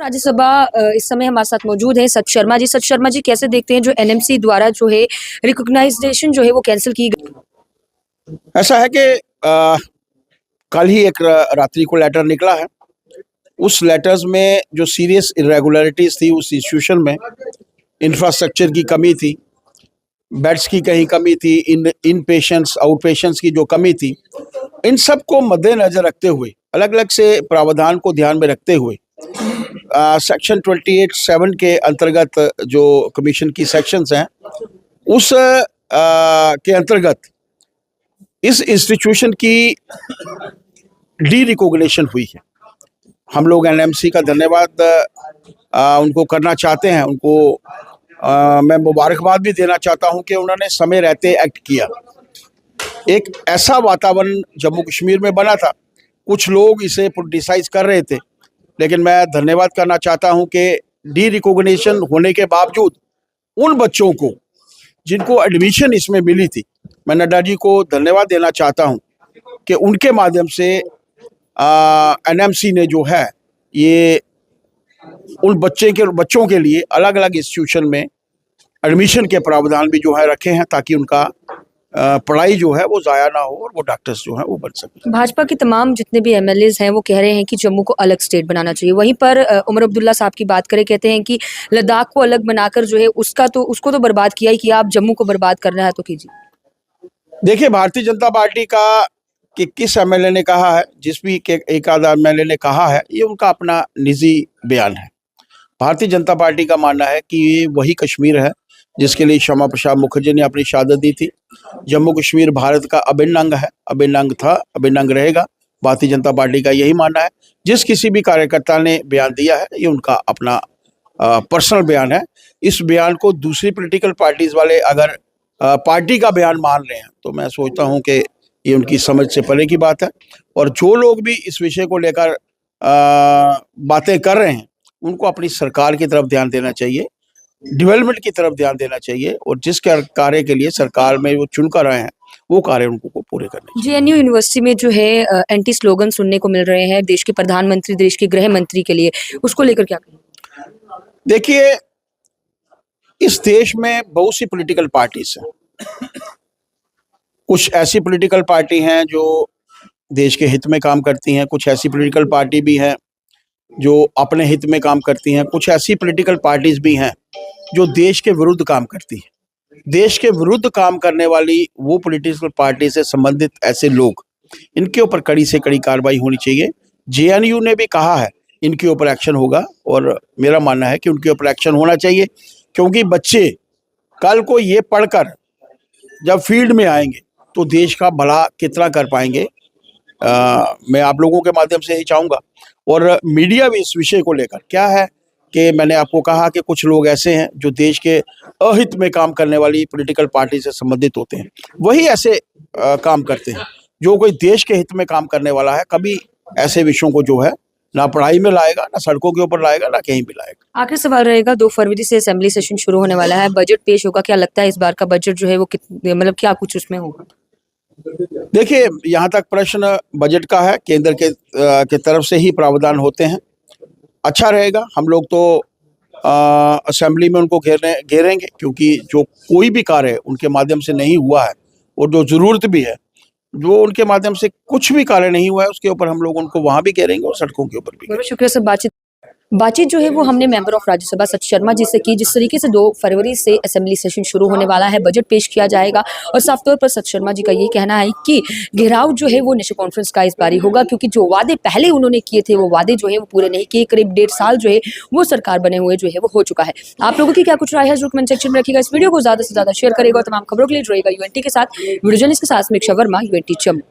राज्यसभा इस समय हमारे साथ मौजूद है सच शर्मा जी। सच शर्मा जी, कैसे देखते हैं जो एनएमसी द्वारा जो है रिकॉग्नाइजेशन जो है वो कैंसिल की गई? ऐसा है कि कल ही एक रात्रि को लेटर निकला है। उस लेटर्स में जो सीरियस इरेगुलरिटीज थी उस इंस्टीट्यूशन में, इंफ्रास्ट्रक्चर की कमी थी, बेड्स की कहीं कमी थी, इन पेशेंट्स आउट पेशेंट्स की जो कमी थी, इन सब को मद्देनजर रखते हुए, अलग अलग से प्रावधान को ध्यान में रखते हुए सेक्शन 28(7) के अंतर्गत जो कमीशन की सेक्शंस हैं उस के अंतर्गत इस इंस्टीट्यूशन की डी रिकॉग्निशन हुई है। हम लोग एनएमसी का धन्यवाद उनको करना चाहते हैं। उनको मैं मुबारकबाद भी देना चाहता हूं कि उन्होंने समय रहते एक्ट किया। एक ऐसा वातावरण जम्मू कश्मीर में बना था, कुछ लोग इसे पोलिटिसाइज कर रहे थे, लेकिन मैं धन्यवाद करना चाहता हूं कि डी रिकॉग्निशन होने के बावजूद उन बच्चों को जिनको एडमिशन इसमें मिली थी, मैं नड्डा जी को धन्यवाद देना चाहता हूं कि उनके माध्यम से एनएमसी ने जो है ये उन बच्चों के लिए अलग अलग इंस्टीट्यूशन में एडमिशन के प्रावधान भी जो है रखे हैं, ताकि उनका पढ़ाई जो है वो ज़ाया ना हो और वो डॉक्टर्स जो है वो बन सके। भाजपा के तमाम जितने भी एमएलएज हैं वो कह रहे हैं कि जम्मू को अलग स्टेट बनाना चाहिए। वहीं पर उमर अब्दुल्ला साहब की बात करें, कहते हैं कि लद्दाख को अलग बनाकर जो है उसको तो बर्बाद किया ही किया, आप जम्मू को बर्बाद करना है तो कीजिए। देखिए, भारतीय जनता पार्टी का कि किस एमएलए ने कहा है, जिस भी एक आधा एमएलए ने कहा है, ये उनका अपना निजी बयान है। भारतीय जनता पार्टी का मानना है कि ये वही कश्मीर है जिसके लिए श्यामा प्रसाद मुखर्जी ने अपनी शहादत दी थी। जम्मू कश्मीर भारत का अभिन्न अंग है, अभिन्न अंग था, अभिन्न अंग रहेगा। भारतीय जनता पार्टी का यही मानना है। जिस किसी भी कार्यकर्ता ने बयान दिया है, ये उनका अपना पर्सनल बयान है। इस बयान को दूसरी पॉलिटिकल पार्टीज वाले अगर पार्टी का बयान मान रहे हैं तो मैं सोचता हूं कि ये उनकी समझ से परे की बात है। और जो लोग भी इस विषय को लेकर बातें कर रहे हैं, उनको अपनी सरकार की तरफ ध्यान देना चाहिए, डेवलपमेंट की तरफ ध्यान देना चाहिए, और जिस कार्य के लिए सरकार में वो चुन कर आए हैं वो कार्य उनको पूरे करने। जेएनयू यूनिवर्सिटी में जो है एंटी स्लोगन सुनने को मिल रहे हैं देश के प्रधानमंत्री, देश के गृह मंत्री के लिए, उसको लेकर क्या कहें? देखिए, इस देश में बहुत सी पॉलिटिकल पार्टीज हैं। कुछ ऐसी पॉलिटिकल पार्टी हैं जो देश के हित में काम करती हैं, कुछ ऐसी पॉलिटिकल पार्टी भी हैं जो अपने हित में काम करती हैं, कुछ ऐसी पॉलिटिकल पार्टीज भी हैं जो देश के विरुद्ध काम करती हैं। देश के विरुद्ध काम करने वाली वो पॉलिटिकल पार्टी से संबंधित ऐसे लोग, इनके ऊपर कड़ी से कड़ी कार्रवाई होनी चाहिए। जेएनयू ने भी कहा है इनके ऊपर एक्शन होगा, और मेरा मानना है कि उनके ऊपर एक्शन होना चाहिए, क्योंकि बच्चे कल को ये पढ़कर जब फील्ड में आएंगे तो देश का भला कितना कर पाएंगे। मैं आप लोगों के माध्यम से ही चाहूँगा, और मीडिया भी इस विषय को लेकर, क्या है कि मैंने आपको कहा कि कुछ लोग ऐसे हैं जो देश के अहित में काम करने वाली पॉलिटिकल पार्टी से संबंधित होते हैं, वही ऐसे काम करते हैं। जो कोई देश के हित में काम करने वाला है, कभी ऐसे विषयों को जो है ना पढ़ाई में लाएगा, ना सड़कों के ऊपर लाएगा, ना कहीं भी लाएगा। आखिरी सवाल रहेगा, 2 फरवरी से असेंबली सेशन शुरू होने वाला है, बजट पेश होगा, क्या लगता है इस बार का बजट जो है वो मतलब क्या कुछ उसमें होगा? देखिए, यहाँ तक प्रश्न बजट का है, केंद्र के तरफ से ही प्रावधान होते हैं। अच्छा रहेगा। हम लोग तो असेंबली में उनको घेरेंगे, क्योंकि जो कोई भी कार्य उनके माध्यम से नहीं हुआ है, और जो ज़रूरत भी है, जो उनके माध्यम से कुछ भी कार्य नहीं हुआ है, उसके ऊपर हम लोग उनको वहाँ भी घेरेंगे और सड़कों के ऊपर भी। बहुत शुक्रिया सर। बातचीत जो है वो हमने मेंबर ऑफ राज्यसभा सच शर्मा जी से की। जिस तरीके से 2 फरवरी से असेंबली सेशन शुरू होने वाला है, बजट पेश किया जाएगा, और साफ तौर पर सच शर्मा जी का ये कहना है कि घेराव जो है वो नेशनल कॉन्फ्रेंस का इस बारी होगा, क्योंकि जो वादे पहले उन्होंने किए थे वो वादे जो है वो पूरे नहीं किए। करीब 1.5 साल जो है वो सरकार बने हुए जो है वो हो चुका है। आप लोगों की क्या कुछ राय है जरूर कमेंट सेक्शन में रखिएगा। इस वीडियो को ज्यादा से ज्यादा शेयर करेगा। तमाम खबरों के लिए जुड़ेगा यूएनटी के साथ। वीडियो जर्नलिस्ट के साथ समीक्षा वर्मा, यूएनटी जम्मू।